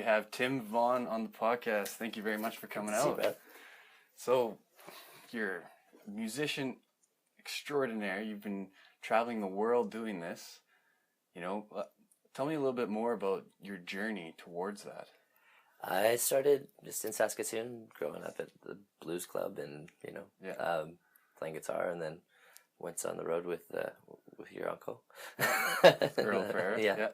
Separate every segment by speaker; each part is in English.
Speaker 1: have Tim Vaughn on the podcast. Thank you very much for coming out.
Speaker 2: Bro.
Speaker 1: So, you're a musician extraordinaire. You've been traveling the world doing this. Tell me a little bit more about your journey towards that.
Speaker 2: I started just in Saskatoon, growing up at the blues club, and playing guitar, and then went on the road with your uncle,
Speaker 1: Earl Ferrer.
Speaker 2: Yeah.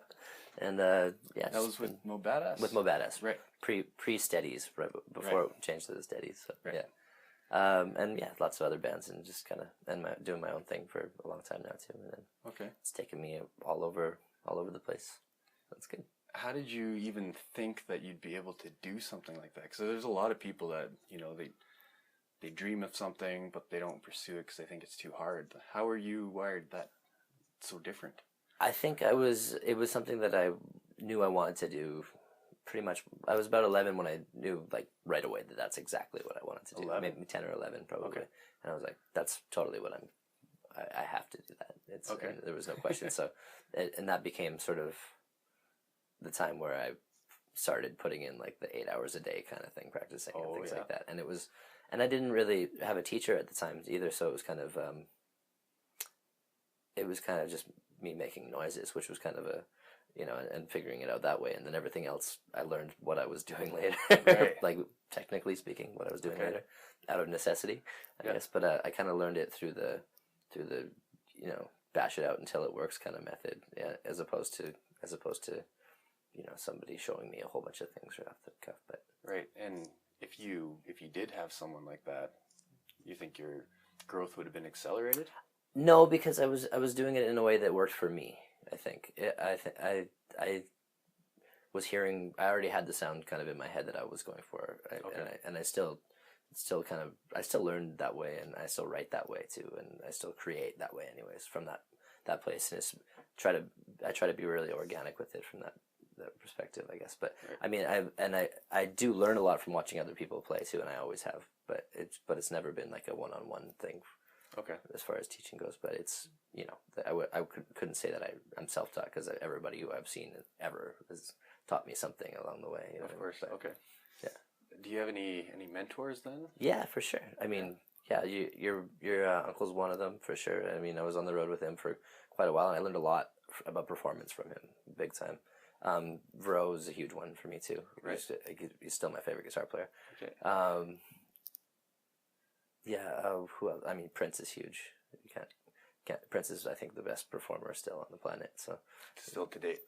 Speaker 2: And
Speaker 1: that was with Mo Badass.
Speaker 2: With Mo Badass,
Speaker 1: right?
Speaker 2: Pre steadies, right before it changed to the steadies. So, right. Yeah. Lots of other bands, and just kind of doing my own thing for a long time now too. And then it's taken me all over the place. That's good.
Speaker 1: How did you even think that you'd be able to do something like that? Because there's a lot of people that they dream of something, but they don't pursue it because they think it's too hard. How are you wired that so different?
Speaker 2: I think it was something that I knew I wanted to do pretty much. I was about 11 when I knew, like, right away that that's exactly what I wanted to do.
Speaker 1: 11?
Speaker 2: Maybe 10 or 11 probably.
Speaker 1: Okay.
Speaker 2: And I was like, that's totally what I have to do that. It's okay. There was no question. So, and that became sort of the time where I started putting in like the 8 hours a day kind of thing, practicing and things like that. And I didn't really have a teacher at the time either, so it was kind of just me making noises, which was kind of and figuring it out that way. And then everything else, I learned what I was doing later,
Speaker 1: right.
Speaker 2: Like technically speaking, what I was doing later, out of necessity, I guess. But I kind of learned it through the bash it out until it works kind of method, as opposed to somebody showing me a whole bunch of things right off the cuff. But
Speaker 1: right. And if you did have someone like that, you think your growth would have been accelerated?
Speaker 2: No, because I was doing it in a way that worked for me. I think I was hearing. I already had the sound kind of in my head that I was going for, and I still learned that way, and I still write that way too, and I still create that way, anyways, from that place. And I try to be really organic with it from that perspective, I guess. But right. I mean, I do learn a lot from watching other people play too, and I always have. But it's never been like a one-on-one thing.
Speaker 1: Okay.
Speaker 2: As far as teaching goes, but it's I couldn't say that I'm self-taught, because everybody who I've seen ever has taught me something along the way.
Speaker 1: Of course. But, okay.
Speaker 2: Yeah.
Speaker 1: Do you have any mentors then?
Speaker 2: Yeah, for sure. I mean, your uncle's one of them for sure. I mean, I was on the road with him for quite a while, and I learned a lot about performance from him, big time. Vro is a huge one for me too.
Speaker 1: Right.
Speaker 2: He's still my favorite guitar player.
Speaker 1: Okay.
Speaker 2: Who else? I mean, Prince is huge. You can't. Prince is, I think, the best performer still on the planet. So
Speaker 1: still to date.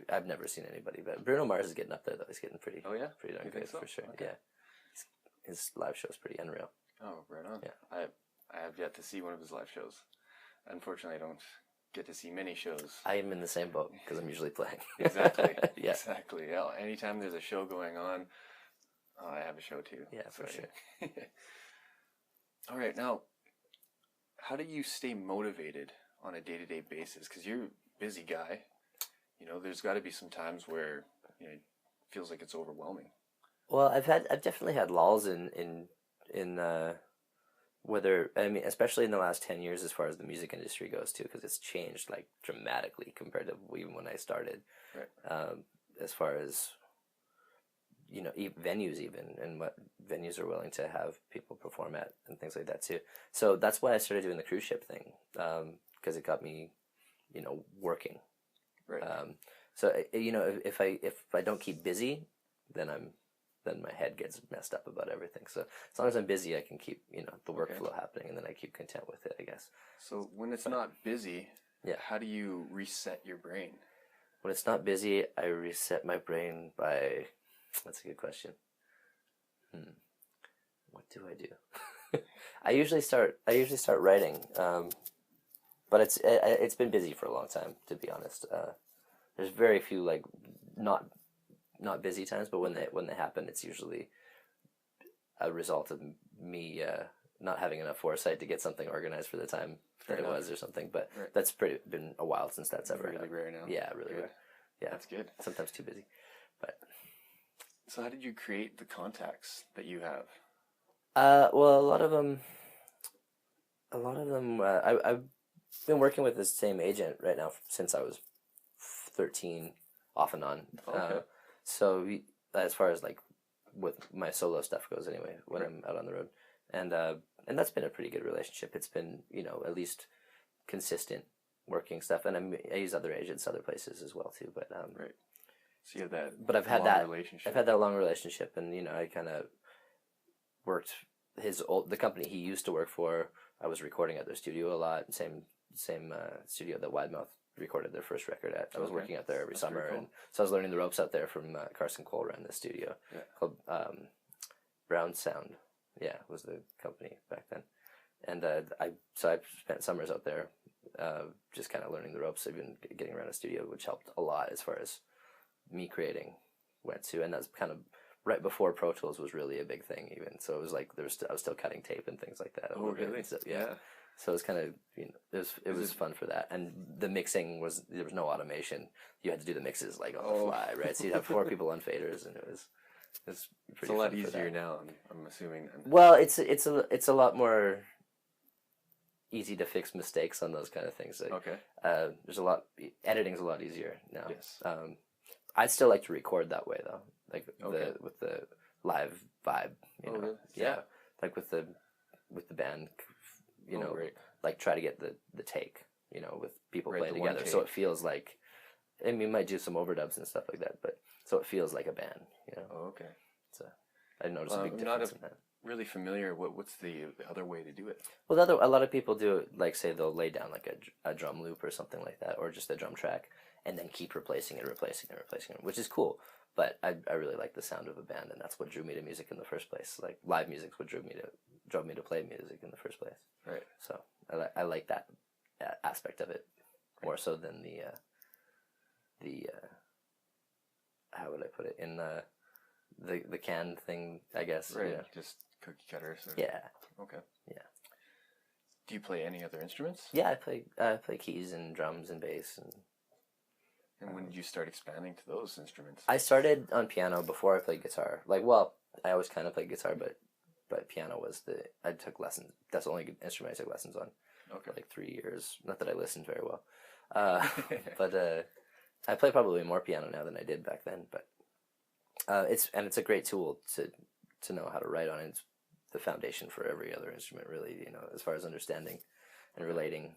Speaker 2: I've never seen anybody, but Bruno Mars is getting up there though. He's getting pretty.
Speaker 1: Oh yeah.
Speaker 2: Pretty darn good for sure.
Speaker 1: Okay.
Speaker 2: Yeah. His live show is pretty unreal.
Speaker 1: Oh, right on.
Speaker 2: Yeah.
Speaker 1: I have yet to see one of his live shows. Unfortunately, I don't get to see many shows.
Speaker 2: I am in the same boat because I'm usually playing.
Speaker 1: Exactly.
Speaker 2: Yeah.
Speaker 1: Exactly. Yeah. Anytime there's a show going on, I have a show too.
Speaker 2: Yeah, for sure.
Speaker 1: All right. Now, how do you stay motivated on a day-to-day basis? Because you're a busy guy. There's got to be some times where it feels like it's overwhelming.
Speaker 2: Well, I've definitely had lulls in whether, I mean, especially in the last 10 years as far as the music industry goes too, because it's changed like dramatically compared to even when I started.
Speaker 1: Right.
Speaker 2: As far as venues even, and what venues are willing to have people perform at and things like that too. So that's why I started doing the cruise ship thing, because it got me, working.
Speaker 1: Right.
Speaker 2: So if I don't keep busy, then my head gets messed up about everything. So as long as I'm busy, I can keep the workflow happening, and then I keep content with it, I guess.
Speaker 1: So when it's not busy, how do you reset your brain?
Speaker 2: When it's not busy, I reset my brain by. That's a good question. What do I do? I usually start writing, but it's been busy for a long time, to be honest. There's very few like not busy times, but when they happen, it's usually a result of me not having enough foresight to get something organized for the time that it was or something. But that's been a while since that's ever
Speaker 1: really rare now.
Speaker 2: Yeah, really rare. Yeah,
Speaker 1: that's good.
Speaker 2: Sometimes too busy, but.
Speaker 1: So how did you create the contacts that you have?
Speaker 2: Well, a lot of them. I've been working with the same agent right now since I was 13, off and on.
Speaker 1: Okay.
Speaker 2: as far as like with my solo stuff goes, anyway, when I'm out on the road, and that's been a pretty good relationship. It's been at least consistent working stuff, and I use other agents other places as well too. But
Speaker 1: right. So you have that.
Speaker 2: But I've had that long relationship, and I kind of worked the company he used to work for. I was recording at their studio a lot. Same studio that Widemouth recorded their first record at. I was working out there every summer, cool. And so I was learning the ropes out there from Carson Cole ran the studio called Brown Sound. Yeah, was the company back then, and I spent summers out there, just kind of learning the ropes. I've been getting around a studio, which helped a lot as far as me creating went to, and that's kind of right before Pro Tools was really a big thing, even. So it was like I was still cutting tape and things like that.
Speaker 1: Oh, really?
Speaker 2: So, yeah. So it was kind of it was fun for that, and the mixing there was no automation. You had to do the mixes like on the fly, right? So you'd have 4 people on faders, and it was pretty. It's a lot
Speaker 1: easier now. I'm assuming.
Speaker 2: Well, it's a lot more easy to fix mistakes on those kind of things. Like, editing's a lot easier now.
Speaker 1: Yes.
Speaker 2: I'd still like to record that way though, like with the live vibe.
Speaker 1: Really?
Speaker 2: Yeah, like with the band.
Speaker 1: Right.
Speaker 2: Like try to get the take, with people playing together, so it feels like. I mean, we might do some overdubs and stuff like that, but so it feels like a band,
Speaker 1: Oh, okay.
Speaker 2: So I noticed a big difference in that.
Speaker 1: Really familiar. What's the other way to do it?
Speaker 2: Well, a lot of people do it, like say they'll lay down like a drum loop or something like that, or just a drum track, and then keep replacing it, which is cool. But I really like the sound of a band, and that's what drew me to music in the first place. Like live music's what drove me to play music in the first place.
Speaker 1: Right.
Speaker 2: So I like that aspect of it more so than the how would I put it, in the canned thing, I guess.
Speaker 1: Right. Just cookie cutter. Sort of.
Speaker 2: Yeah.
Speaker 1: Okay.
Speaker 2: Yeah.
Speaker 1: Do you play any other instruments?
Speaker 2: Yeah, I play keys and drums and bass and.
Speaker 1: And when did you start expanding to those instruments?
Speaker 2: I started on piano before I played guitar. I always kind of played guitar, but piano was I took lessons. That's the only instrument I took lessons on.
Speaker 1: Okay.
Speaker 2: For like 3 years. Not that I listened very well. But I play probably more piano now than I did back then. But it's a great tool to know how to write on. It's the foundation for every other instrument, really. As far as understanding and relating.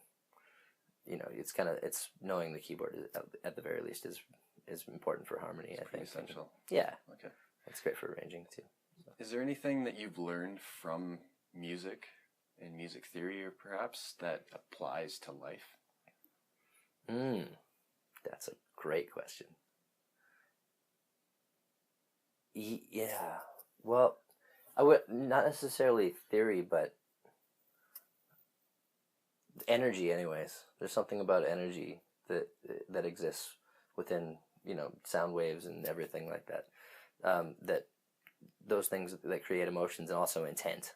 Speaker 2: It's knowing the keyboard at the very least is important for harmony. I think
Speaker 1: essential.
Speaker 2: Yeah.
Speaker 1: Okay.
Speaker 2: It's great for arranging too. So.
Speaker 1: Is there anything that you've learned from music and music theory, or perhaps that applies to life?
Speaker 2: That's a great question. Yeah. Well, I would not necessarily theory, but. Energy, anyways. There's something about energy that exists within sound waves and everything like that. That those things that create emotions, and also intent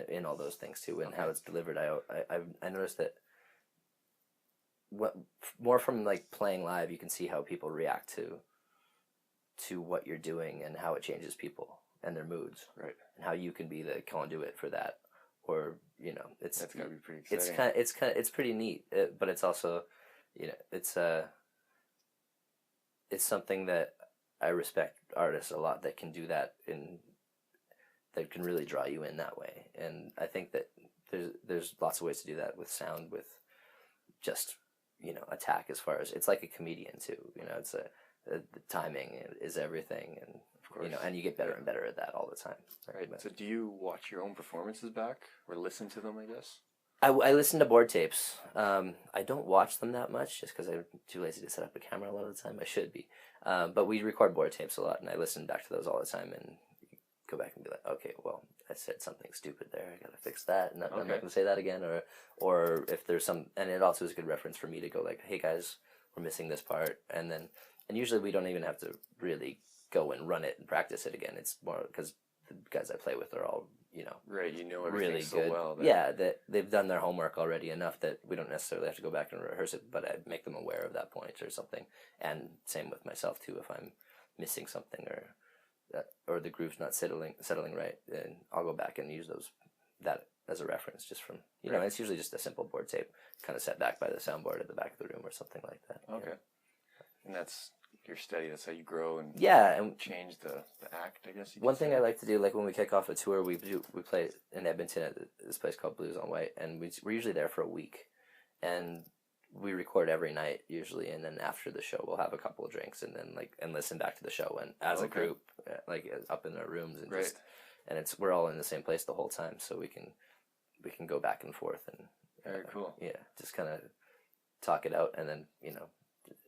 Speaker 2: in all those things too, and how it's delivered. I noticed that more from like playing live, you can see how people react to what you're doing and how it changes people and their moods,
Speaker 1: right? And
Speaker 2: how you can be the conduit for that. Or that's
Speaker 1: gotta be pretty exciting.
Speaker 2: It's pretty neat, but it's also, it's something that I respect artists a lot that can do that that can really draw you in that way, and I think that there's lots of ways to do that with sound, with just attack, as far as it's like a comedian too. It's the timing is everything, and of course, and you get better and better at that all the time.
Speaker 1: Right. So do you watch your own performances back, or listen to them, I guess?
Speaker 2: I listen to board tapes. I don't watch them that much, just because I'm too lazy to set up a camera a lot of the time. I should be. But we record board tapes a lot, and I listen back to those all the time, and go back and be like, okay, well, I said something stupid there. I gotta fix that, and I'm not gonna say that again. Or if there's some, and it also is a good reference for me to go like, hey guys, we're missing this part, and usually we don't even have to really go and run it and practice it again. It's more because the guys I play with are all,
Speaker 1: right, everything
Speaker 2: really
Speaker 1: so
Speaker 2: good.
Speaker 1: Well.
Speaker 2: That they've done their homework already enough that we don't necessarily have to go back and rehearse it, but I make them aware of that point or something. And same with myself too. If I'm missing something or the groove's not settling right, then I'll go back and use that as a reference, just from it's usually just a simple board tape, kind of set back by the soundboard at the back of the room or something like that.
Speaker 1: Okay, and that's you're steady. That's how you grow and
Speaker 2: Yeah, and
Speaker 1: change the act, I guess.
Speaker 2: one thing I like to do, like when we kick off a tour, we play in Edmonton at this place called Blues on White, and we're usually there for a week, and we record every night usually, and then after the show we'll have a couple of drinks and then and listen back to the show and as a group, like up in our rooms and just, and we're all in the same place the whole time, so we can go back and forth and
Speaker 1: very cool.
Speaker 2: Yeah, just kind of talk it out, and then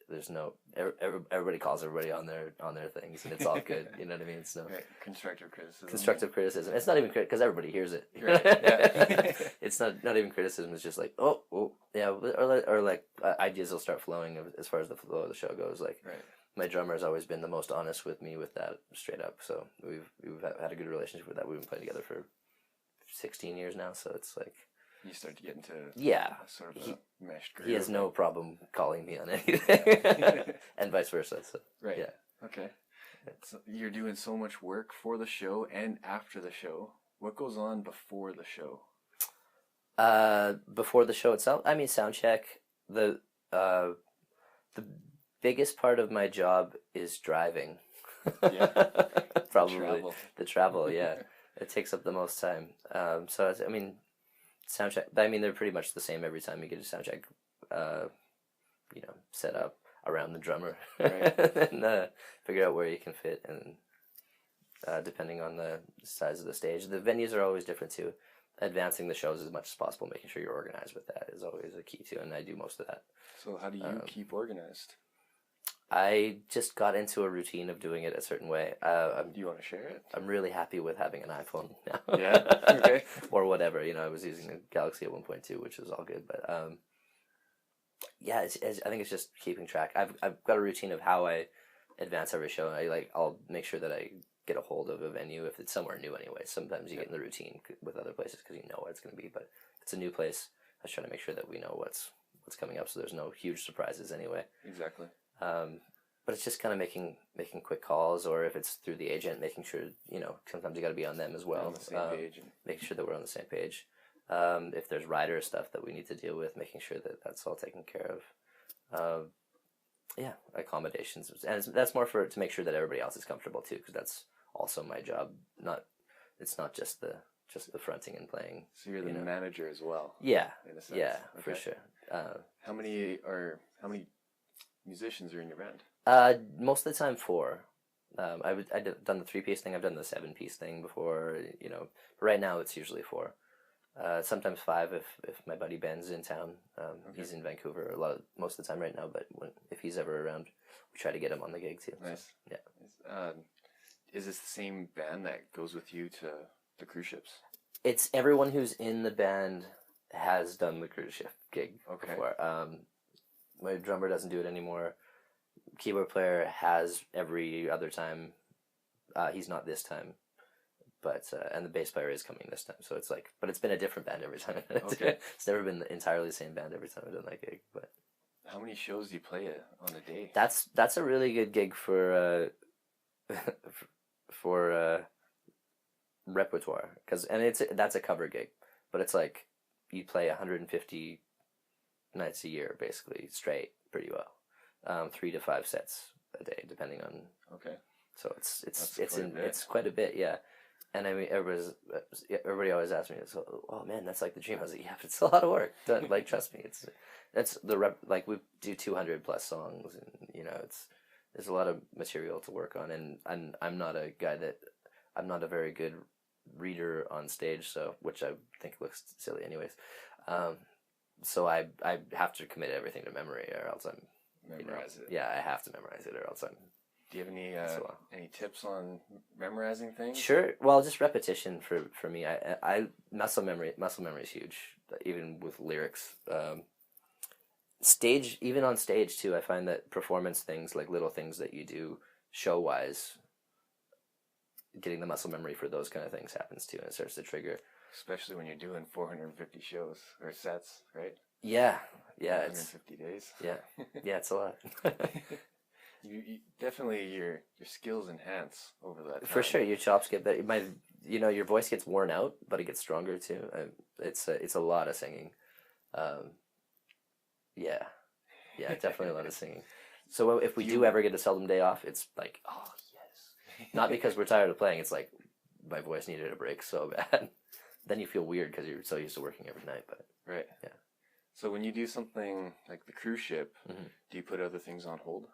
Speaker 2: there's no everybody calls everybody on their things, and it's all good. You know what I mean? It's no
Speaker 1: constructive criticism.
Speaker 2: Constructive criticism. It's not even because everybody hears it.
Speaker 1: Right. Yeah.
Speaker 2: It's not even criticism. It's just like yeah, or like ideas will start flowing as far as the flow of the show goes. Like my drummer has always been the most honest with me with that straight up. So we've had a good relationship with that. We've been playing together for 16 years now. So it's like.
Speaker 1: You start to get into sort of a meshed groove.
Speaker 2: He has no problem calling me on anything, and vice versa. So yeah.
Speaker 1: Okay. So you're doing so much work for the show and after the show. What goes on before the show?
Speaker 2: Before the show itself, I mean, sound check. The biggest part of my job is driving.
Speaker 1: Yeah.
Speaker 2: Probably the travel. Yeah, it takes up the most time. So I mean. Sound check. I mean, they're pretty much the same every time you get a sound check. Set up around the drummer, and figure out where you can fit, and depending on the size of the stage, the venues are always different too. Advancing the shows as much as possible, making sure you're organized with that is always a key too, and I do most of that.
Speaker 1: So, how do you keep organized?
Speaker 2: I just got into a routine of doing it a certain way.
Speaker 1: Do you want to share it?
Speaker 2: I'm really happy with having an iPhone now.
Speaker 1: Yeah. Okay.
Speaker 2: Or whatever. I was using a Galaxy at 1.2, which was all good. But yeah, I think it's just keeping track. I've got a routine of how I advance every show. I'll make sure that I get a hold of a venue if it's somewhere new anyway. Sometimes you get in the routine with other places because you know what it's going to be. But if it's a new place, I try to make sure that we know what's coming up, so there's no huge surprises anyway.
Speaker 1: Exactly.
Speaker 2: But it's just kind of making quick calls, or if it's through the agent, making sure, sometimes you got to be on them as well.
Speaker 1: On the same page.
Speaker 2: Making sure that we're on the same page. If there's rider stuff that we need to deal with, making sure that that's all taken care of. Accommodations. And that's more to make sure that everybody else is comfortable too, because that's also my job. It's not just the fronting and playing.
Speaker 1: So you're the manager as well.
Speaker 2: Yeah.
Speaker 1: In a sense.
Speaker 2: Yeah, for sure.
Speaker 1: How many musicians are in your band?
Speaker 2: Most of the time 4. I've done the 3-piece thing. I've done the 7-piece thing before. But right now it's usually 4. Sometimes 5 if my buddy Ben's in town. He's in Vancouver most of the time right now. But if he's ever around, we try to get him on the gig too.
Speaker 1: Nice.
Speaker 2: So, yeah.
Speaker 1: Is this the same band that goes with you to the cruise ships?
Speaker 2: It's everyone who's in the band has done the cruise ship gig before. My drummer doesn't do it anymore. Keyboard player has every other time. He's not this time, but and the bass player is coming this time. So it's but it's been a different band every time.
Speaker 1: Okay.
Speaker 2: It's never been entirely the same band every time I've done that gig. But
Speaker 1: how many shows do you play on a day?
Speaker 2: That's a really good gig for repertoire, that's a cover gig, but it's you play 150 nights a year basically straight pretty well, 3 to 5 sets a day depending on.
Speaker 1: Okay.
Speaker 2: So it's quite a bit, yeah. And I mean, everybody always asks me, "Oh man, that's like the dream." I was like, "Yeah, but it's a lot of work. Trust me, we do 200 plus songs, and there's a lot of material to work on, and I'm not a very good reader on stage, so which I think looks silly anyways. So I have to commit everything to memory, or else I'm
Speaker 1: memorize it.
Speaker 2: Yeah, I have to memorize it, or else I'm.
Speaker 1: Do you have any tips on memorizing things?
Speaker 2: Sure. Well, just repetition for me. I muscle memory is huge, even with lyrics. Even on stage too, I find that performance things, like little things that you do show wise, getting the muscle memory for those kind of things happens too, and it starts to trigger.
Speaker 1: Especially when you're doing 450 shows or sets, right?
Speaker 2: Yeah,
Speaker 1: 450 days.
Speaker 2: Yeah, it's a lot.
Speaker 1: You definitely your skills enhance over that time.
Speaker 2: For sure, your chops get better. Your voice gets worn out, but it gets stronger too. It's a lot of singing. Yeah, definitely a lot of singing. So if we do ever get a seldom day off, it's like, oh yes. Not because we're tired of playing. It's like my voice needed a break so bad. Then you feel weird because you're so used to working every night. But
Speaker 1: Right.
Speaker 2: yeah.
Speaker 1: So when you do something like the cruise ship, do you put other things on hold?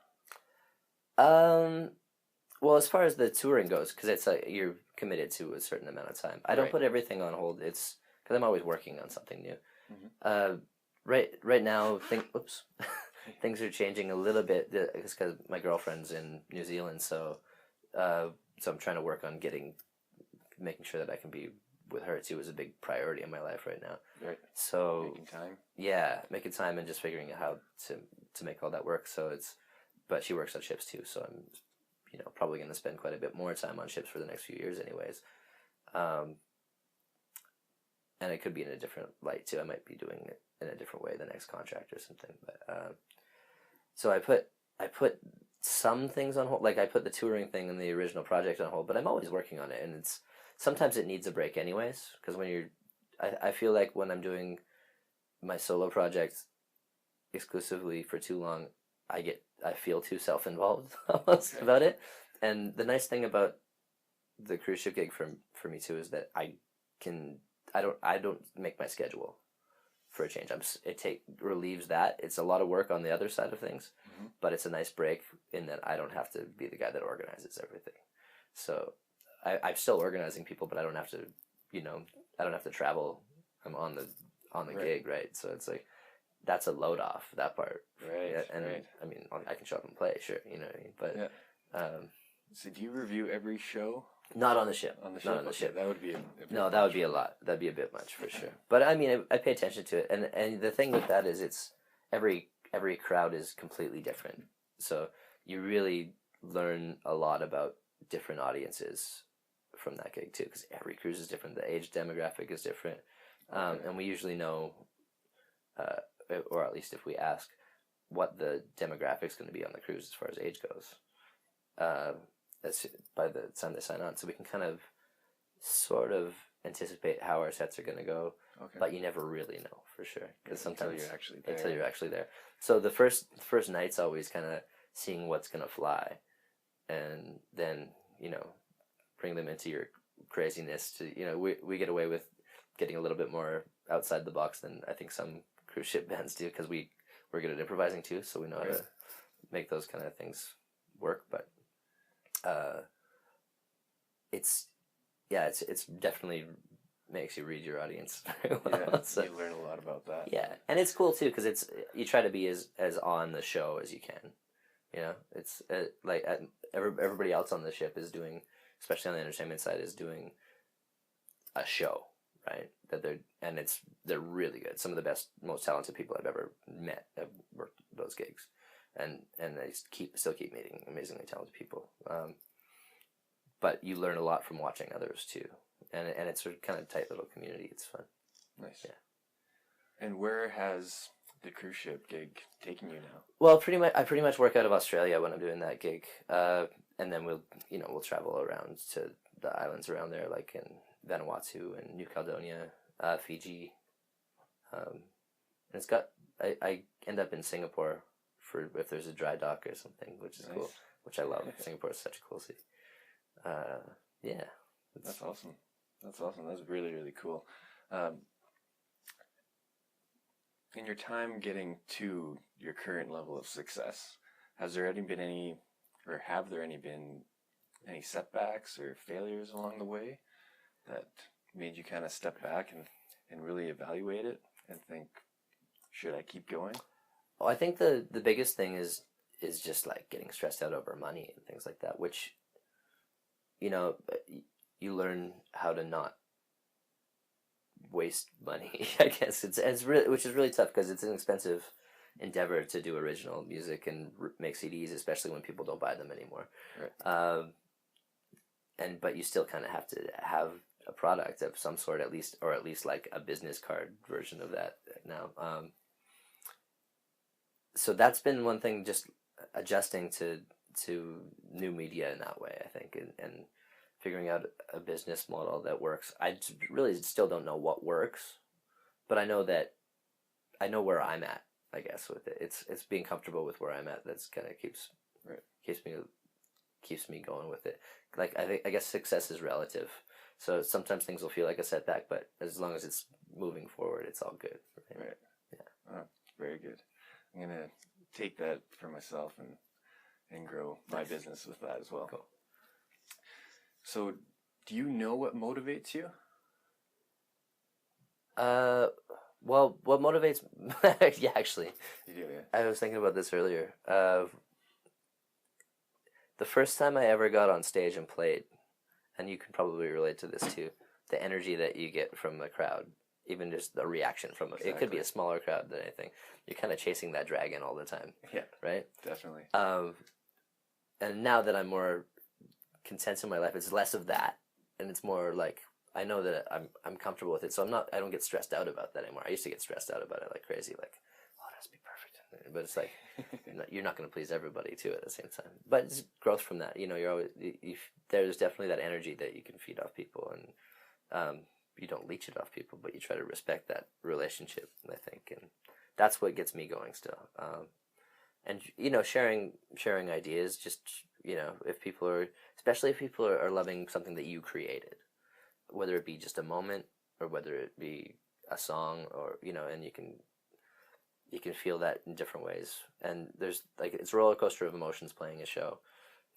Speaker 2: Well, as far as the touring goes, because it's like you're committed to a certain amount of time. I don't put everything on hold. It's because I'm always working on something new. Right now, things are changing a little bit. It's because my girlfriend's in New Zealand, so I'm trying to work on making sure that I can be with her too is a big priority in my life right now.
Speaker 1: Right.
Speaker 2: So
Speaker 1: making time.
Speaker 2: Yeah, making time and just figuring out how to make all that work. But she works on ships too, so I'm probably going to spend quite a bit more time on ships for the next few years, anyways. And it could be in a different light too. I might be doing it in a different way the next contract or something. But so I put some things on hold. Like I put the touring thing and the original project on hold, but I'm always working on it, and sometimes it needs a break anyways. Because I feel like when I'm doing my solo projects exclusively for too long, I feel too self-involved almost about it. And the nice thing about the cruise ship gig for me too is that I don't make my schedule for a change. It relieves that. It's a lot of work on the other side of things, but it's a nice break in that I don't have to be the guy that organizes everything. So I'm still organizing people, but I don't have to, I don't have to travel. I'm on the gig, right? So it's like, that's a load off, that part.
Speaker 1: Right.
Speaker 2: Yeah, and I mean, I can show up and play, sure, you know what I mean? But,
Speaker 1: so do you review every show?
Speaker 2: Not on the ship.
Speaker 1: On the ship?
Speaker 2: Not on the ship.
Speaker 1: That would be
Speaker 2: that would be a lot. That'd be a bit much for sure. But I mean, I pay attention to it, and the thing with that is it's every crowd is completely different. So you really learn a lot about different audiences from that gig too, because every cruise is different. The age demographic is different, and we usually know, or at least if we ask, what the demographic's going to be on the cruise as far as age goes. That's by the time they sign on, so we can kind of sort of anticipate how our sets are going to go, but you never really know for sure, because sometimes until you're actually there. So the first night's always kind of seeing what's going to fly, and then bring them into your craziness. To we get away with getting a little bit more outside the box than I think some cruise ship bands do, because we're good at improvising too, so we know how to make those kind of things work. But it's definitely makes you read your audience very well.
Speaker 1: Yeah,
Speaker 2: so,
Speaker 1: you learn a lot about that.
Speaker 2: Yeah, and it's cool too, because you try to be as on the show as you can. It's like everybody else on the ship is doing, especially on the entertainment side, is doing a show, right? They're really good. Some of the best, most talented people I've ever met have worked those gigs, and they still keep meeting amazingly talented people. But you learn a lot from watching others too, and it's a kind of tight little community. It's fun.
Speaker 1: Nice.
Speaker 2: Yeah.
Speaker 1: And where has the cruise ship gig taken you now?
Speaker 2: Well, I pretty much work out of Australia when I'm doing that gig, and then we'll travel around to the islands around there, like in Vanuatu and New Caledonia, Fiji. And it's got I end up in Singapore for if there's a dry dock or something, which is cool, which I love. Singapore is such a cool city. Yeah.
Speaker 1: That's awesome. That's really, really cool. In your time getting to your current level of success, have there been any setbacks or failures along the way that made you kind of step back and really evaluate it and think, should I keep going?
Speaker 2: Well, I think the biggest thing is just like getting stressed out over money and things like that, which, you learn how to not waste money. I guess it's really, which is really tough because it's an expensive endeavor to do original music and make CDs, especially when people don't buy them anymore.
Speaker 1: Right.
Speaker 2: But you still kind of have to have a product of some sort, at least like a business card version of that now. So that's been one thing, just adjusting to new media in that way, I think, and figuring out a business model that works. I really still don't know what works, but I know where I'm at I guess with it. It's being comfortable with where I'm at. That's kind of keeps me going with it. Like I guess success is relative. So sometimes things will feel like a setback, but as long as it's moving forward, it's all good.
Speaker 1: Right.
Speaker 2: Yeah.
Speaker 1: Oh, very good. I'm gonna take that for myself and grow my business with that as well.
Speaker 2: Cool.
Speaker 1: So, do you know what motivates you?
Speaker 2: Well, what motivates? Yeah, actually,
Speaker 1: You do, yeah.
Speaker 2: I was thinking about this earlier. The first time I ever got on stage and played, and you can probably relate to this too, the energy that you get from the crowd, even just the reaction from it. It could be a smaller crowd than anything. You're kind of chasing that dragon all the time.
Speaker 1: Yeah.
Speaker 2: Right?
Speaker 1: Definitely.
Speaker 2: And now that I'm more content in my life, it's less of that, and it's more like I know that I'm comfortable with it, so I don't get stressed out about that anymore. I used to get stressed out about it like crazy, like, oh, it has to be perfect, but it's like you're not going to please everybody too at the same time. But it's growth from that. You're always there's definitely that energy that you can feed off people, and you don't leech it off people, but you try to respect that relationship. I think, and that's what gets me going still. And sharing ideas, just especially if people are loving something that you created, whether it be just a moment or whether it be a song, or and you can feel that in different ways. And there's it's a roller coaster of emotions playing a show,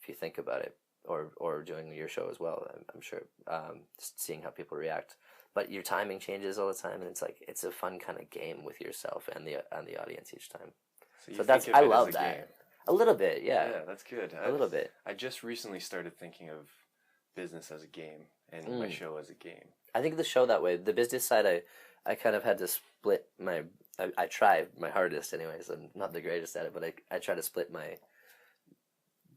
Speaker 2: if you think about it, or doing your show as well. I'm sure, just seeing how people react. But your timing changes all the time, and it's a fun kind of game with yourself and the audience each time. So that's I love that. Game. A little bit, yeah.
Speaker 1: Yeah, that's good.
Speaker 2: A little bit.
Speaker 1: I just recently started thinking of business as a game and my show as a game.
Speaker 2: I think the show that way. The business side, I kind of had to split my. I try my hardest, anyways. I'm not the greatest at it, but I try to split my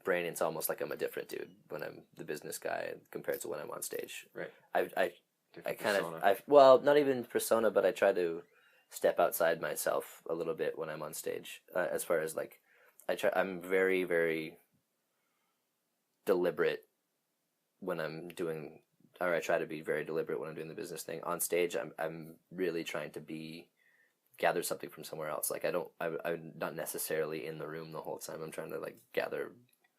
Speaker 2: brain into almost like I'm a different dude when I'm the business guy compared to when I'm on stage.
Speaker 1: Right.
Speaker 2: I kind of not even persona, but I try to step outside myself a little bit when I'm on stage. As far as like, I'm very, very deliberate when I'm doing, or I try to be very deliberate when I'm doing the business thing. On stage, I'm really trying to gather something from somewhere else. Like I'm not necessarily in the room the whole time. I'm trying to like gather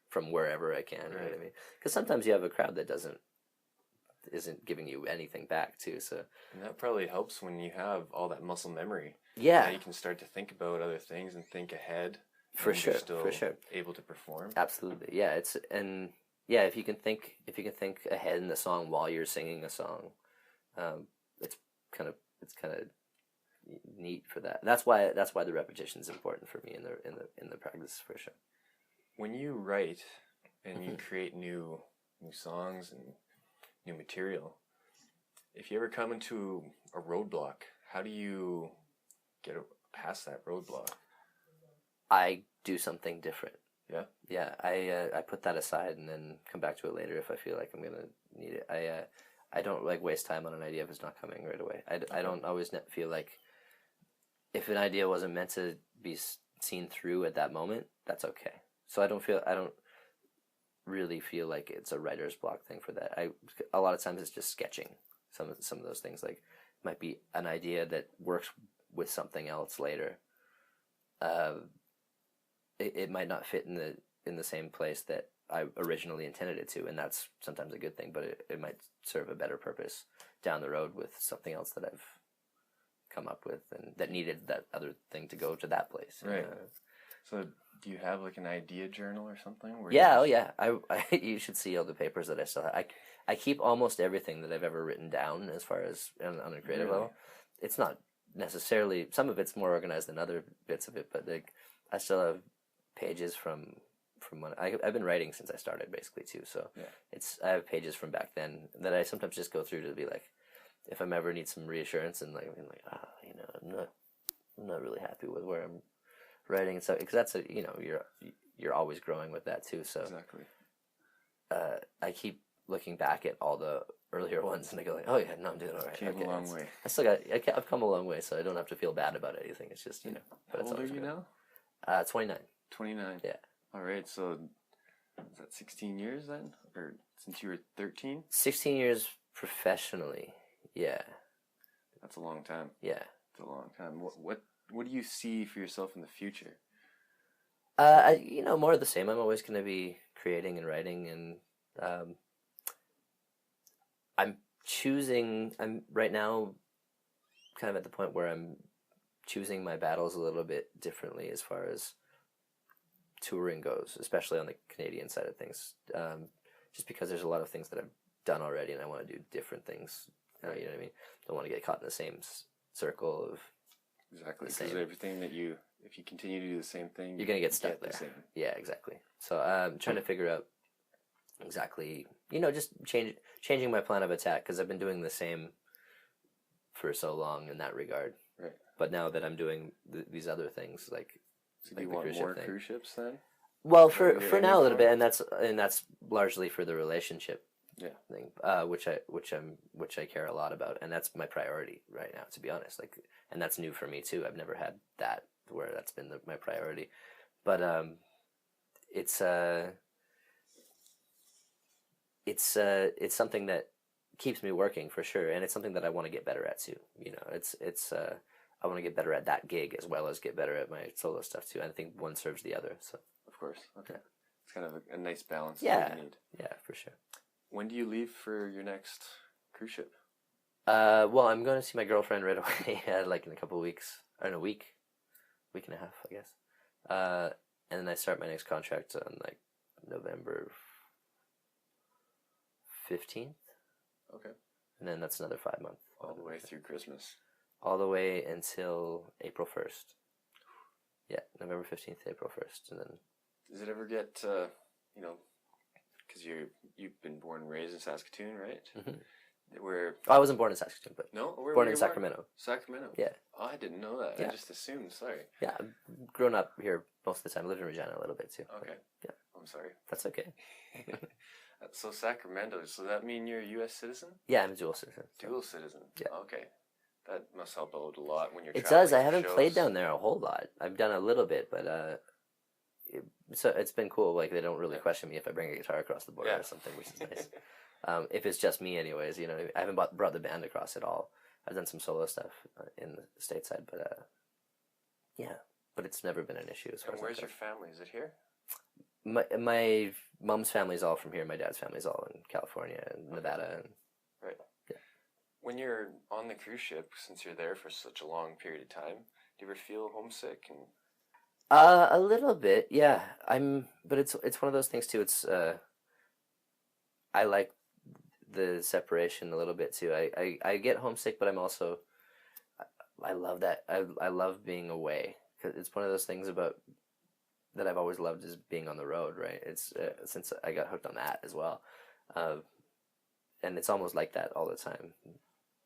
Speaker 2: from wherever I can. Right. You know what I mean? Because sometimes you have a crowd that isn't giving you anything back too. So
Speaker 1: and that probably helps when you have all that muscle memory.
Speaker 2: Yeah,
Speaker 1: now you can start to think about other things and think ahead.
Speaker 2: For sure,
Speaker 1: able to perform.
Speaker 2: Absolutely, yeah. If you can think ahead in the song while you're singing a song, it's kind of neat for that. That's why the repetition is important for me in the practice, for sure.
Speaker 1: When you write and you create new songs and new material, if you ever come into a roadblock, how do you get past that roadblock?
Speaker 2: I do something different.
Speaker 1: Yeah?
Speaker 2: Yeah, I put that aside and then come back to it later if I feel like I'm going to need it. I don't like waste time on an idea if it's not coming right away. I don't always feel like if an idea wasn't meant to be seen through at that moment, that's okay. So I don't really feel like it's a writer's block thing for that. A lot of times it's just sketching some of those things. Like might be an idea that works with something else later. It might not fit in the same place that I originally intended it to, and that's sometimes a good thing, but it might serve a better purpose down the road with something else that I've come up with and that needed that other thing to go to that place.
Speaker 1: Right. So do you have like an idea journal or something?
Speaker 2: Yeah, I you should see all the papers that I still have. I keep almost everything that I've ever written down as far as on a creative level. It's not necessarily, some of it's more organized than other bits of it, but like I still have pages from when I've been writing since I started basically too. So I have pages from back then that I sometimes just go through to be like, if I'm ever need some reassurance and like I'm not really happy with where I'm writing and stuff, because that's you're always growing with that too. So
Speaker 1: exactly.
Speaker 2: I keep looking back at all the earlier ones and I go like, oh yeah, no, I'm doing all right.
Speaker 1: Came a long way.
Speaker 2: I've come a long way, so I don't have to feel bad about anything. It's just
Speaker 1: How old are you now?
Speaker 2: 29.
Speaker 1: 29.
Speaker 2: Yeah.
Speaker 1: All right. So is that 16 years then, or since you were 13?
Speaker 2: 16 years professionally. Yeah.
Speaker 1: That's a long time.
Speaker 2: Yeah.
Speaker 1: It's a long time. What what do you see for yourself in the future?
Speaker 2: More of the same. I'm always going to be creating and writing, and I'm right now kind of at the point where I'm choosing my battles a little bit differently as far as touring goes, especially on the Canadian side of things. Just because there's a lot of things that I've done already, and I want to do different things. You know what I mean? Don't want to get caught in the same circle of
Speaker 1: exactly, because everything that if you continue to do the same thing,
Speaker 2: you're gonna get stuck there. Yeah, exactly. So I'm trying to figure out exactly, just changing my plan of attack, because I've been doing the same for so long in that regard.
Speaker 1: Right.
Speaker 2: But now that I'm doing these other things, like,
Speaker 1: so do you want more cruise ships then?
Speaker 2: Well, for now a little bit, and that's largely for the relationship.
Speaker 1: Yeah.
Speaker 2: Thing, which I care a lot about, and that's my priority right now, to be honest. Like, and that's new for me too. I've never had that where that's been my priority, but it's something that keeps me working for sure, and it's something that I want to get better at too. I want to get better at that gig as well as get better at my solo stuff too. And I think one serves the other. So
Speaker 1: of course, okay, yeah. It's kind of a nice balance.
Speaker 2: Yeah,
Speaker 1: that you need.
Speaker 2: Yeah, for sure.
Speaker 1: When do you leave for your next cruise ship?
Speaker 2: Well, I'm going to see my girlfriend right away, like in a couple of weeks, or in a week and a half, I guess. And then I start my next contract on like November 15th.
Speaker 1: Okay.
Speaker 2: And then that's another 5 months.
Speaker 1: All the way through Christmas.
Speaker 2: All the way until April 1st. Yeah, November 15th, April 1st, and then.
Speaker 1: Does it ever get, because you've been born and raised in Saskatoon, right?
Speaker 2: Mm-hmm.
Speaker 1: Where
Speaker 2: I wasn't born in Saskatoon, but born in Sacramento.
Speaker 1: Sacramento?
Speaker 2: Yeah.
Speaker 1: Oh, I didn't know that. Yeah. I just assumed, sorry.
Speaker 2: Yeah, I've grown up here most of the time. I lived in Regina a little bit too.
Speaker 1: Okay.
Speaker 2: Yeah.
Speaker 1: I'm sorry.
Speaker 2: That's okay.
Speaker 1: So Sacramento, so that mean you're a U.S. citizen?
Speaker 2: Yeah, I'm a dual citizen.
Speaker 1: Dual citizen?
Speaker 2: Yeah.
Speaker 1: Okay. That must help out a lot when you're
Speaker 2: It does. I haven't played down there a whole lot. I've done a little bit, but so it's been cool. Like, they don't really question me if I bring a guitar across the border or something, which is nice. If it's just me anyways, I haven't brought the band across at all. I've done some solo stuff in the stateside, but yeah, but it's never been an issue as far as.
Speaker 1: And where's your family? Is it here?
Speaker 2: My mom's family's all from here. My dad's family's all in California and Nevada. And,
Speaker 1: right.
Speaker 2: Yeah.
Speaker 1: When you're on the cruise ship, since you're there for such a long period of time, do you ever feel homesick? And
Speaker 2: a little bit, yeah. But it's one of those things too. It's I like the separation a little bit too. I get homesick, but I'm also I love that. I love being away, because it's one of those things about that I've always loved is being on the road, right? It's since I got hooked on that as well, and it's almost like that all the time.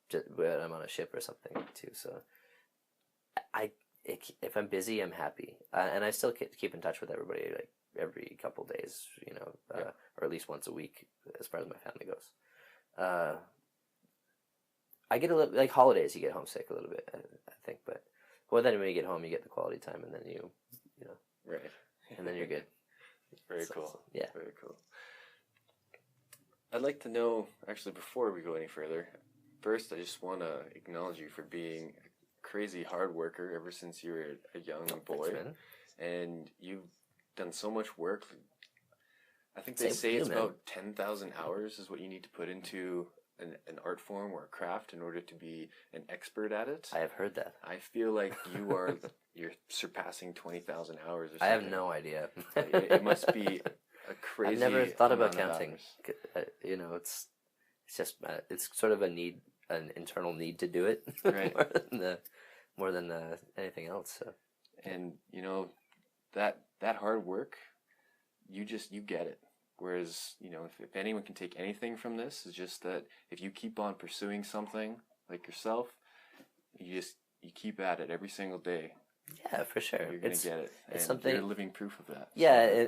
Speaker 2: Just when I'm on a ship or something too. So if I'm busy, I'm happy, and I still keep in touch with everybody like every couple days, or at least once a week as far as my family goes. I get a little, like holidays, you get homesick a little bit, I think, but then when you get home, you get the quality time, and then you know,
Speaker 1: right,
Speaker 2: and then you're good.
Speaker 1: Very cool.
Speaker 2: Yeah,
Speaker 1: very cool. I'd like to know, actually, before we go any further, first I just want to acknowledge you for being a crazy hard worker ever since you were a young boy.
Speaker 2: Thanks,
Speaker 1: and you've done so much work. I think they say it's about 10,000 hours is what you need to put into an art form or a craft in order to be an expert at it.
Speaker 2: I have heard that.
Speaker 1: I feel like you're surpassing 20,0ng hours or something.
Speaker 2: I have no idea.
Speaker 1: It must be a crazy.
Speaker 2: I've never thought about counting. It's just it's sort of an internal need to do it,
Speaker 1: right?
Speaker 2: more than anything else. So.
Speaker 1: And that hard work, you get it. Whereas, if anyone can take anything from this, it's just that if you keep on pursuing something like yourself, you keep at it every single day.
Speaker 2: Yeah, for sure.
Speaker 1: You're going to get it.
Speaker 2: It's something.
Speaker 1: You're living proof of that.
Speaker 2: Yeah,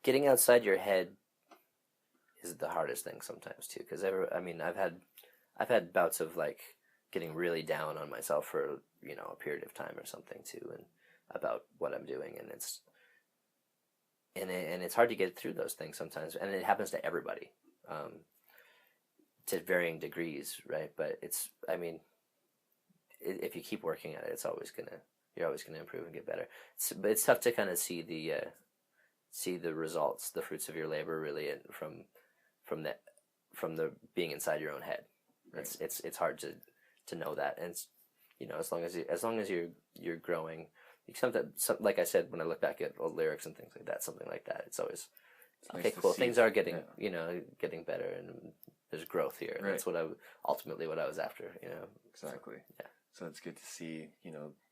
Speaker 2: getting outside your head is the hardest thing sometimes too. Because I've had bouts of like getting really down on myself for a period of time or something too, and about what I'm doing, and it's hard to get through those things sometimes, and it happens to everybody, to varying degrees, right? But if you keep working at it, you're always gonna improve and get better. But it's tough to kind of see the results, the fruits of your labor, really, from the being inside your own head. Right. It's hard to know that, and it's, as long as you're growing. Like I said, when I look back at old lyrics and things like that, something like that, it's always okay. Nice, cool. Things are getting getting better, and there's growth here. Right. That's what ultimately what I was after.
Speaker 1: Exactly.
Speaker 2: So, yeah.
Speaker 1: So it's good to see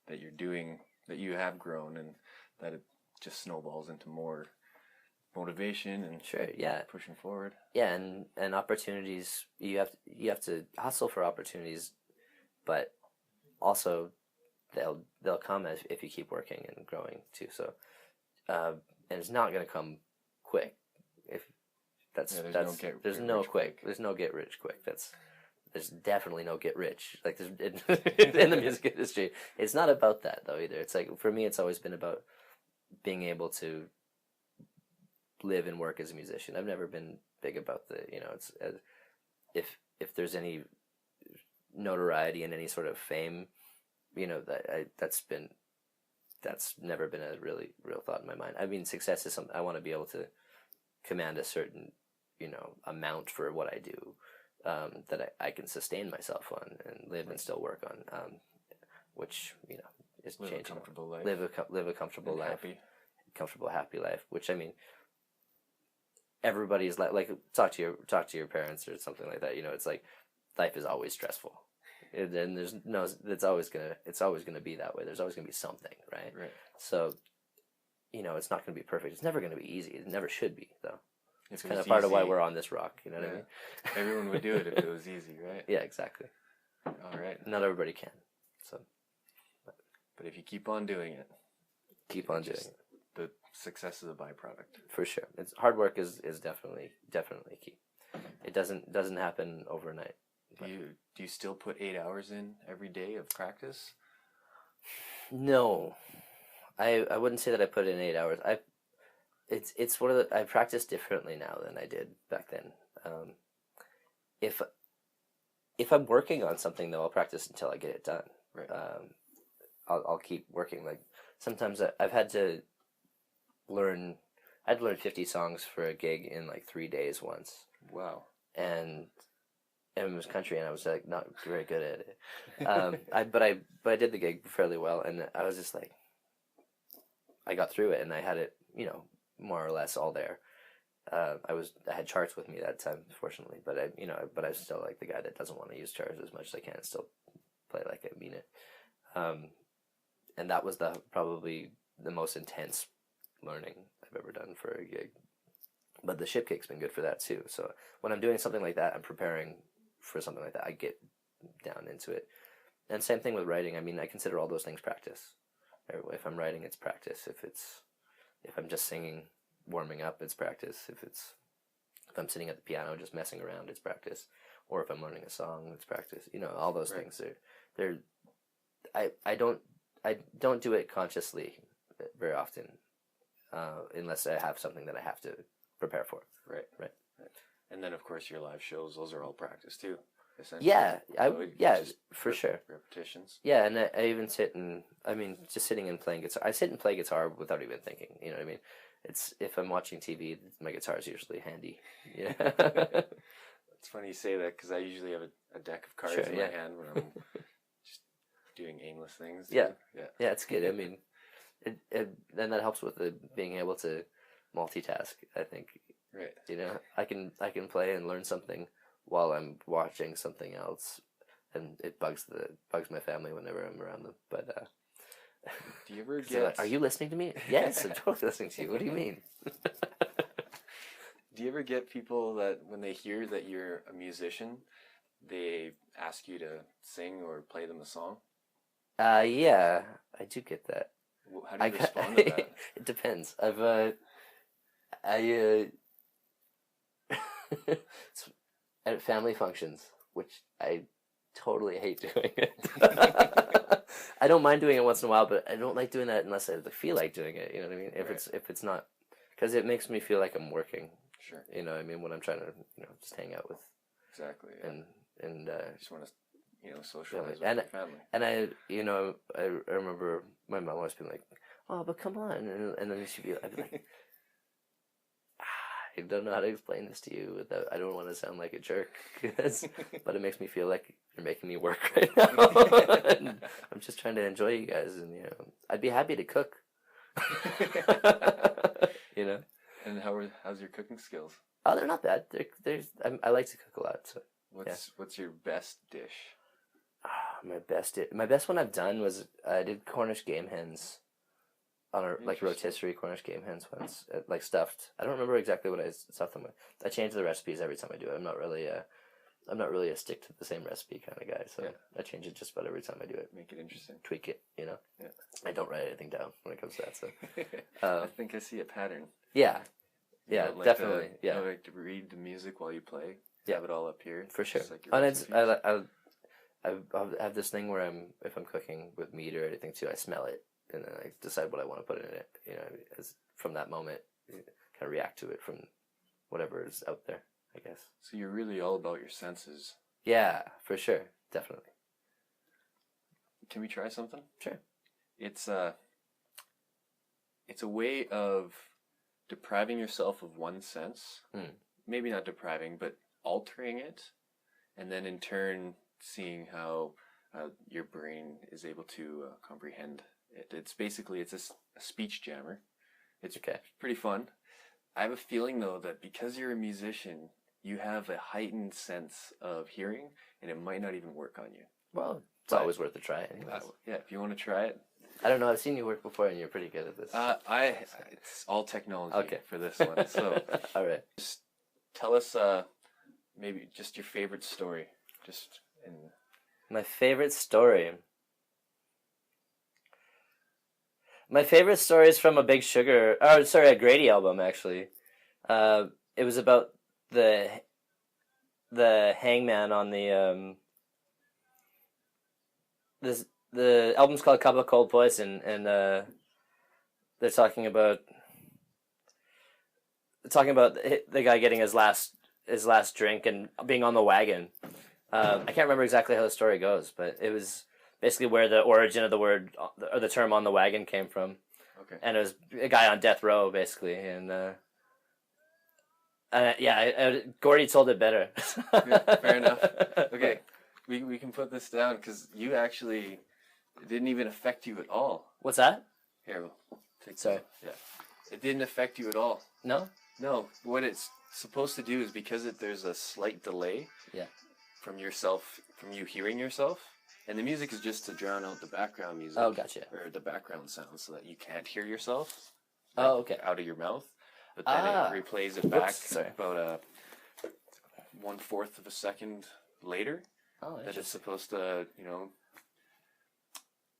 Speaker 1: that you have grown, and that it just snowballs into more motivation and
Speaker 2: sure, yeah,
Speaker 1: pushing forward.
Speaker 2: Yeah, and opportunities. You have to hustle for opportunities, but also they'll come if you keep working and growing too. So, and it's not going to come quick. If there's no get rich quick. There's definitely no get rich. Like there's in the music industry, it's not about that though either. It's like, for me, it's always been about being able to live and work as a musician. I've never been big about it's if there's any notoriety and any sort of fame, that's never been a really real thought in my mind. I mean, success is something I want to be able to command a certain amount for what I do, that I can sustain myself on and live and still work on, which is changing.
Speaker 1: A comfortable life.
Speaker 2: Live a comfortable life, comfortable, happy life. Which, I mean, everybody's like talk to your parents or something like that. It's like life is always stressful, and there's no. It's always gonna be that way. There's always gonna be something, right?
Speaker 1: Right.
Speaker 2: So, it's not gonna be perfect. It's never gonna be easy. It never should be, though. It's kind of
Speaker 1: easy,
Speaker 2: part of why we're on this rock. You know what I mean?
Speaker 1: Everyone would do it if it was easy, right?
Speaker 2: Yeah, exactly.
Speaker 1: All right.
Speaker 2: Not everybody can. So,
Speaker 1: but if you keep on doing it, the success is a byproduct.
Speaker 2: For sure. Hard work is definitely key. It doesn't happen overnight.
Speaker 1: Do you still put 8 hours in every day of practice?
Speaker 2: No, I wouldn't say that I put in 8 hours. It's one of the, I practice differently now than I did back then. If I'm working on something, though, I'll practice until I get it done.
Speaker 1: Right.
Speaker 2: I'll keep working. Like sometimes I've had to learn. I'd learn 50 songs for a gig in like 3 days once.
Speaker 1: Wow.
Speaker 2: And it was country, and I was like not very good at it. But I did the gig fairly well, and I was just like, I got through it, and I had it, more or less all there. I had charts with me that time, fortunately, but I was still like the guy that doesn't want to use charts as much as I can, still play like I mean it. And that was probably the most intense learning I've ever done for a gig. But the ship kick's been good for that too. So when I'm doing something like that, I'm preparing for something like that. I get down into it. And same thing with writing. I mean, I consider all those things practice. If I'm writing, it's practice. If I'm just singing, warming up, it's practice. If I'm sitting at the piano just messing around, it's practice. Or if I'm learning a song, it's practice. All those things they're I don't do it consciously very often, unless I have something that I have to prepare for.
Speaker 1: Right. And then, of course, your live shows; those are all practice too.
Speaker 2: Yeah, for sure.
Speaker 1: Repetitions.
Speaker 2: Yeah, and I even just sitting and playing guitar. I sit and play guitar without even thinking. You know what I mean? If I'm watching TV, my guitar is usually handy. Yeah.
Speaker 1: It's funny you say that because I usually have a deck of cards in my hand when I'm just doing aimless things.
Speaker 2: Yeah, it's good. I mean, then that helps with being able to multitask, I think.
Speaker 1: Right.
Speaker 2: I can play and learn something while I'm watching something else, and it bugs my family whenever I'm around them. But
Speaker 1: do you ever get?
Speaker 2: Are you listening to me? Yes, I'm totally listening to you. What do you mean?
Speaker 1: Do you ever get people that when they hear that you're a musician, they ask you to sing or play them a song?
Speaker 2: Yeah, I do get that.
Speaker 1: How do you respond to that?
Speaker 2: It depends. It's at family functions, which I totally hate doing it. I don't mind doing it once in a while, but I don't like doing that unless I feel like doing it. You know what I mean? If it's not, because it makes me feel like I'm working.
Speaker 1: Sure.
Speaker 2: You know what I mean? When I'm trying to just hang out with.
Speaker 1: Exactly. Yeah.
Speaker 2: And
Speaker 1: just want to socialize with
Speaker 2: and
Speaker 1: your family.
Speaker 2: and I remember my mom always being like, "Oh, but come on," and then I'd be like, I don't know how to explain this to you without. I don't want to sound like a jerk, but it makes me feel like you're making me work right now. And I'm just trying to enjoy you guys, and I'd be happy to cook.
Speaker 1: And how's your cooking skills?
Speaker 2: Oh, they're not bad. I like to cook a lot. So
Speaker 1: what's your best dish?
Speaker 2: My best one I've done was I did Cornish game hens on a rotisserie Cornish game hens once, like stuffed. I don't remember exactly what I stuffed them with. I change the recipes every time I do it. I'm not really a stick to the same recipe kind of guy, so I change it just about every time I do it.
Speaker 1: Make it interesting.
Speaker 2: Tweak it,
Speaker 1: Yeah.
Speaker 2: I don't write anything down when it comes to that. So
Speaker 1: I think I see a pattern.
Speaker 2: Yeah, definitely.
Speaker 1: You like to read the music while you play.
Speaker 2: Yeah,
Speaker 1: have it all up here
Speaker 2: for sure.
Speaker 1: Like
Speaker 2: and I have this thing where if I'm cooking with meat or anything too, I smell it and then I decide what I want to put in it. As from that moment, kind of react to it from whatever is out there, I guess.
Speaker 1: So you're really all about your senses.
Speaker 2: Yeah, for sure, definitely.
Speaker 1: Can we try something?
Speaker 2: Sure.
Speaker 1: It's a way of depriving yourself of one sense. Maybe not depriving, but altering it, and then in turn seeing how your brain is able to comprehend it. It's a speech jammer. It's pretty fun. I have a feeling though that because you're a musician, you have a heightened sense of hearing, and it might not even work on you.
Speaker 2: Well, it's always worth a try. Anyways.
Speaker 1: Yeah, if you want to try it.
Speaker 2: I don't know. I've seen you work before, and you're pretty good at this.
Speaker 1: It's all technology for this one. So,
Speaker 2: all right.
Speaker 1: Just tell us maybe just your favorite story.
Speaker 2: My favorite story. My favorite story is from a a Grady album actually. It was about the hangman on the the album's called Cup of Cold Poison, and they're talking about the guy getting his last drink and being on the wagon. I can't remember exactly how the story goes, but it was basically where the origin of the word or the term "on the wagon" came from.
Speaker 1: Okay.
Speaker 2: And it was a guy on death row, basically, and Gordy told it better.
Speaker 1: Yeah, fair enough. Okay, we can put this down because you actually it didn't even affect you at all.
Speaker 2: What's that?
Speaker 1: Here, we'll take
Speaker 2: Sorry.
Speaker 1: Yeah, it didn't affect you at all.
Speaker 2: No.
Speaker 1: No. What it's supposed to do is because there's a slight delay.
Speaker 2: Yeah.
Speaker 1: From you hearing yourself, and the music is just to drown out the background music.
Speaker 2: Oh, gotcha.
Speaker 1: Or the background sound, so that you can't hear yourself.
Speaker 2: Oh, okay.
Speaker 1: Out of your mouth, but then it replays it back about 1/4 of a second later.
Speaker 2: Oh,
Speaker 1: that is supposed to,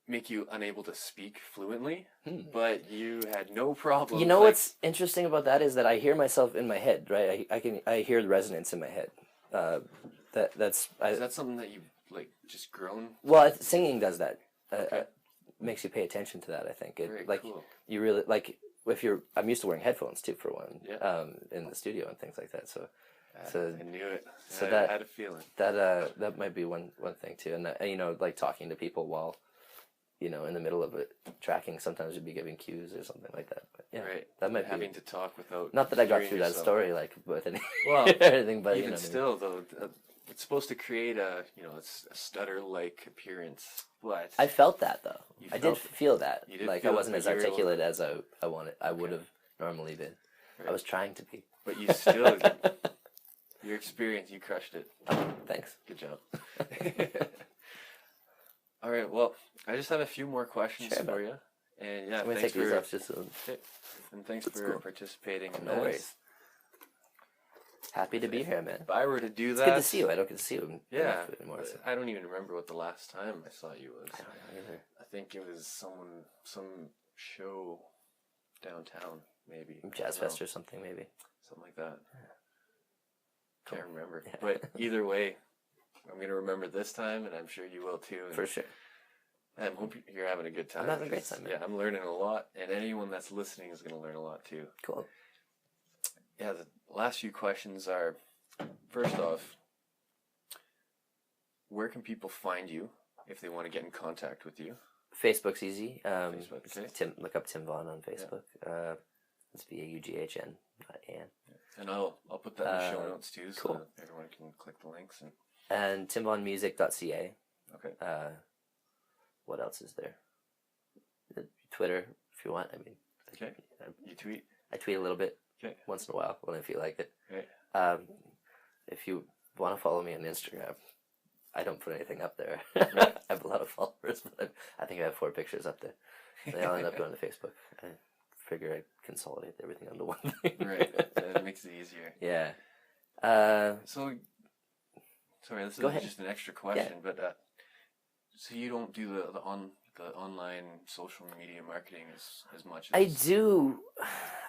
Speaker 1: make you unable to speak fluently, but you had no problem.
Speaker 2: You know what's interesting about that is that I hear myself in my head, right? I hear the resonance in my head. Is
Speaker 1: that something that you just grown?
Speaker 2: Well, singing does that. Makes you pay attention to that. I think
Speaker 1: cool.
Speaker 2: You really I'm used to wearing headphones too, for one. Yeah. In the studio and things like that. So
Speaker 1: I knew it.
Speaker 2: So
Speaker 1: I had a feeling
Speaker 2: that might be one thing too, and like talking to people while in the middle of it, tracking. Sometimes you'd be giving cues or something like that. But yeah,
Speaker 1: right.
Speaker 2: That might
Speaker 1: having to talk without.
Speaker 2: Not that I got through
Speaker 1: yourself.
Speaker 2: That story with any
Speaker 1: well,
Speaker 2: anything, but
Speaker 1: even still though, it's supposed to create it's a stutter-like appearance. But
Speaker 2: I felt that though. I did feel that. I wasn't as articulate as I wanted. I would have normally been. Right. I was trying to be.
Speaker 1: But you still, your experience, you crushed it.
Speaker 2: Thanks.
Speaker 1: Good job. All right. Well, I just have a few more questions for you. And yeah,
Speaker 2: thanks for
Speaker 1: participating in
Speaker 2: no
Speaker 1: this.
Speaker 2: Worries. Happy to be here, man.
Speaker 1: If I were to do
Speaker 2: it's
Speaker 1: that,
Speaker 2: good to see you. I don't get to see you.
Speaker 1: Yeah,
Speaker 2: anymore, so.
Speaker 1: I don't even remember what the last time I saw you was.
Speaker 2: I don't know either.
Speaker 1: I think it was some show downtown, maybe
Speaker 2: Jazz Fest or something, maybe
Speaker 1: something like that.
Speaker 2: Yeah.
Speaker 1: Can't remember, but either way, I'm gonna remember this time, and I'm sure you will too.
Speaker 2: For sure.
Speaker 1: I hope you're having a good time.
Speaker 2: I'm having a great time, man.
Speaker 1: Yeah, I'm learning a lot, and anyone that's listening is gonna learn a lot too.
Speaker 2: Cool.
Speaker 1: Yeah, the last few questions are, first off, where can people find you if they want to get in contact with you?
Speaker 2: Facebook's easy.
Speaker 1: Facebook, okay.
Speaker 2: Look up Tim Vaughn on Facebook. It's Vaughn, not An.
Speaker 1: And I'll put that in the show notes too, so
Speaker 2: cool.
Speaker 1: that everyone can click the links.
Speaker 2: And timvaughnmusic.ca.
Speaker 1: Okay.
Speaker 2: What else is there? Twitter, if you want. I mean,
Speaker 1: okay. You tweet? I
Speaker 2: tweet a little bit.
Speaker 1: Okay.
Speaker 2: Once in a while when I feel like it.
Speaker 1: Okay.
Speaker 2: If you want to follow me on Instagram, I don't put anything up there. I have a lot of followers, but I think I have 4 pictures up there. They all end up going to Facebook. I figure I consolidate everything onto one thing.
Speaker 1: Right. That makes it easier.
Speaker 2: Yeah.
Speaker 1: So, sorry, this
Speaker 2: is
Speaker 1: just an extra question, but so you don't do the online social media marketing as much as...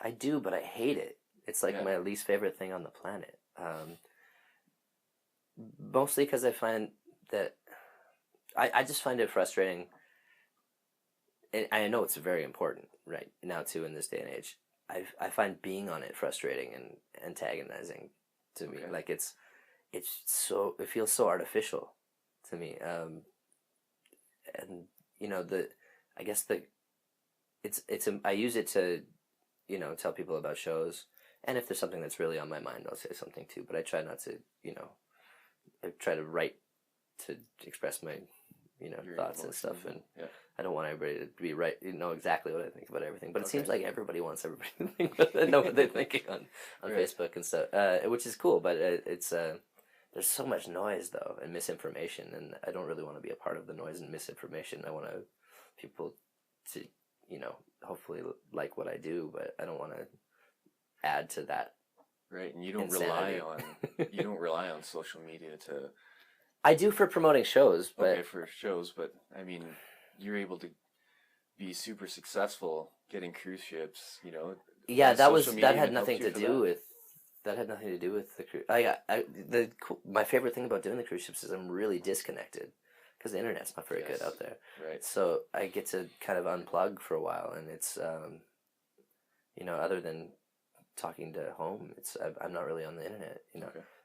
Speaker 2: I do, but I hate it. It's like my least favorite thing on the planet. Mostly because I find that I just find it frustrating. And I know it's very important right now too in this day and age. I find being on it frustrating and antagonizing to me. Like it feels so artificial to me. And you know I use it to tell people about shows, and if there's something that's really on my mind, I'll say something too. But I try not to I try to write to express my your thoughts and stuff, and I don't want everybody to be know exactly what I think about everything. But it seems like everybody wants everybody to think know what they're thinking on Facebook and stuff, which is cool. But it's there's so much noise though and misinformation, and I don't really want to be a part of the noise and misinformation. I want people to hopefully like what I do, but I don't want to add to that.
Speaker 1: Right, and you don't rely on social media to...
Speaker 2: I do for promoting shows, but...
Speaker 1: Okay, for shows, but I mean, you're able to be super successful getting cruise ships,
Speaker 2: Yeah, that had nothing to do with the cruise. My favorite thing about doing the cruise ships is I'm really disconnected because the internet's not very good out there.
Speaker 1: Right. So
Speaker 2: I get to kind of unplug for a while, and it's other than talking to home, I'm not really on the internet.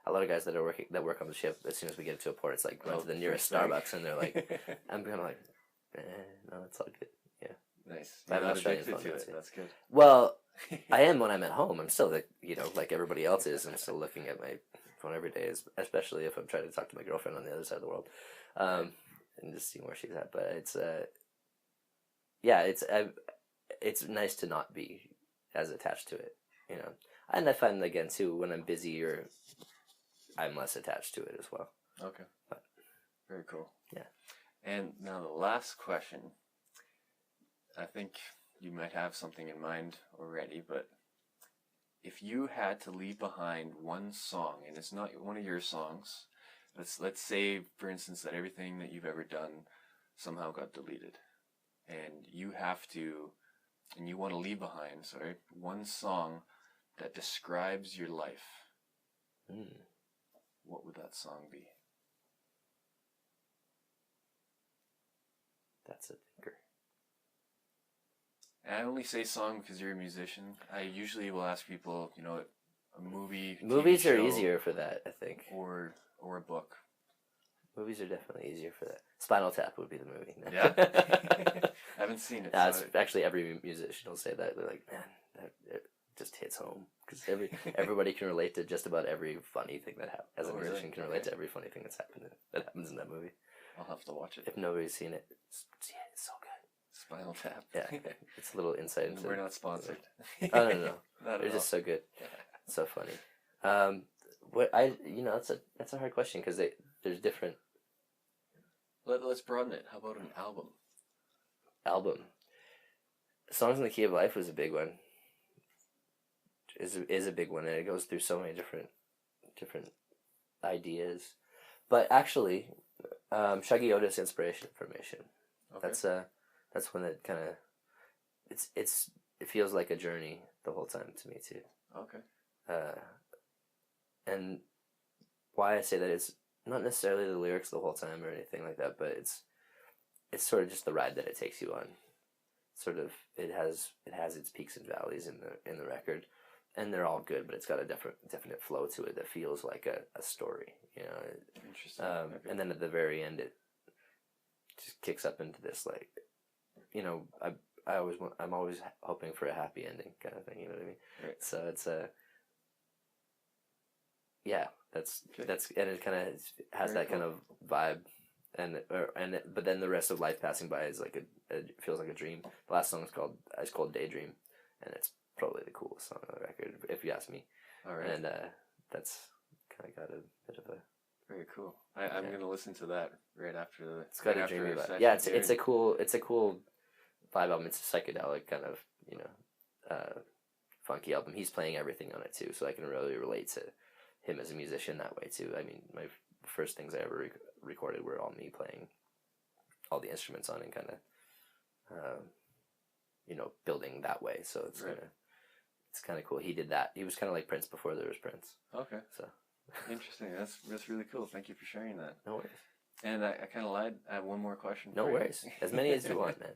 Speaker 2: A lot of guys that work on the ship, as soon as we get to a port, it's like run to the nearest Starbucks, and they're like, I'm kind of like, no, it's all good. Yeah.
Speaker 1: Nice.
Speaker 2: You're
Speaker 1: not addicted to it. That's good.
Speaker 2: Well, I am when I'm at home. I'm still like everybody else is. I'm still looking at my phone every day, especially if I'm trying to talk to my girlfriend on the other side of the world, and just seeing where she's at. But it's nice to not be as attached to it. And I find again too when I'm busy I'm less attached to it as well.
Speaker 1: Okay. But, very cool.
Speaker 2: Yeah.
Speaker 1: And now the last question. I think you might have something in mind already, but if you had to leave behind one song, and it's not one of your songs, let's say for instance that everything that you've ever done somehow got deleted, and you want to leave behind, one song that describes your life. What would that song be?
Speaker 2: That's a thinker.
Speaker 1: And I only say song because you're a musician. I usually will ask people, a movie.
Speaker 2: Movies
Speaker 1: TV
Speaker 2: are
Speaker 1: show,
Speaker 2: easier for that, I think.
Speaker 1: Or a book.
Speaker 2: Movies are definitely easier for that. Spinal Tap would be the movie.
Speaker 1: Yeah. I haven't seen it.
Speaker 2: Actually, every musician will say that. They're like, man, it just hits home. Because everybody can relate to just about every funny thing that happens. As a musician can relate to every funny thing that happens in that movie.
Speaker 1: I'll have to watch it.
Speaker 2: If nobody's seen it, it's so good.
Speaker 1: Spinal Tap.
Speaker 2: Yeah. It's a little insight into...
Speaker 1: We're not sponsored.
Speaker 2: Oh, no. They're just so good. So funny. That's a hard question because there's different...
Speaker 1: Let's broaden it. How about an album?
Speaker 2: Album. Songs in the Key of Life was a big one. Is a big one, and it goes through so many different ideas. But actually, Shuggy Otis Inspiration Information. Okay. That's when it kind of it feels like a journey the whole time to me too.
Speaker 1: Okay.
Speaker 2: And why I say that is not necessarily the lyrics the whole time or anything like that, but it's sort of just the ride that it takes you on. Sort of it has its peaks and valleys in the record, and they're all good, but it's got a definite flow to it that feels like a story, you know.
Speaker 1: Interesting. Okay.
Speaker 2: And then at the very end, it just kicks up into this, like, you know, I'm always hoping for a happy ending kind of thing, you know what I mean?
Speaker 1: Right.
Speaker 2: So it's yeah, that's
Speaker 1: Okay.
Speaker 2: and it kind of has
Speaker 1: Very
Speaker 2: that kind of vibe, but then the rest of life passing by is like it feels like a dream. The last song is called Daydream, and it's probably the coolest song on the record, if you ask me.
Speaker 1: All right.
Speaker 2: And that's kind of got a bit of a.
Speaker 1: Very cool. I'm gonna listen to that right after the.
Speaker 2: It's got
Speaker 1: right
Speaker 2: a dreamy
Speaker 1: after
Speaker 2: vibe.
Speaker 1: session
Speaker 2: Yeah,
Speaker 1: here.
Speaker 2: it's a cool vibe album. It's a psychedelic kind of, you know, funky album. He's playing everything on it too, so I can really relate to him as a musician that way too. I mean, my first things I ever recorded were all me playing all the instruments on and kind of, you know, building that way. So it's
Speaker 1: Right.
Speaker 2: kind of cool. He did that. He was kind of like Prince before there was Prince.
Speaker 1: Okay.
Speaker 2: So
Speaker 1: Interesting. That's really cool. Thank you for sharing that.
Speaker 2: no worries.
Speaker 1: And I kind of lied. I have one more question.
Speaker 2: No
Speaker 1: for you.
Speaker 2: worries. As many as you want, man.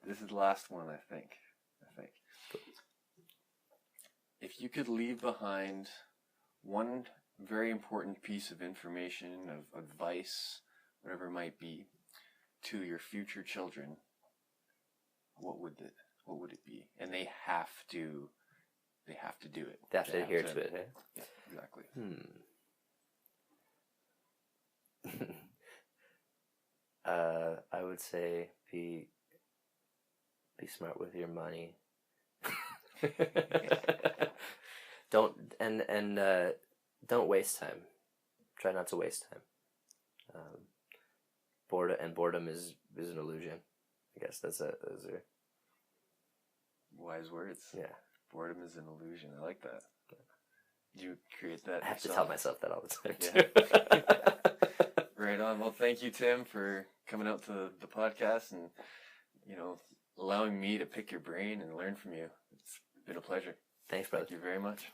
Speaker 1: This is the last one, I think. If you could leave behind one very important piece of information, of advice, whatever it might be, to your future children, what would it be? And they have to do it.
Speaker 2: They have to adhere to it, eh?
Speaker 1: Yeah, exactly.
Speaker 2: I would say be smart with your money. Don't waste time. Try not to waste time. Boredom is an illusion. I guess those are
Speaker 1: Wise words.
Speaker 2: Yeah.
Speaker 1: Boredom is an illusion. I like that. Did you create that?
Speaker 2: I have
Speaker 1: yourself?
Speaker 2: to tell myself that all the time.
Speaker 1: Yeah. Right on. Well, thank you, Tim, for coming out to the podcast and, you know, allowing me to pick your brain and learn from you. It's been a pleasure.
Speaker 2: Thanks, brother.
Speaker 1: Thank you very much.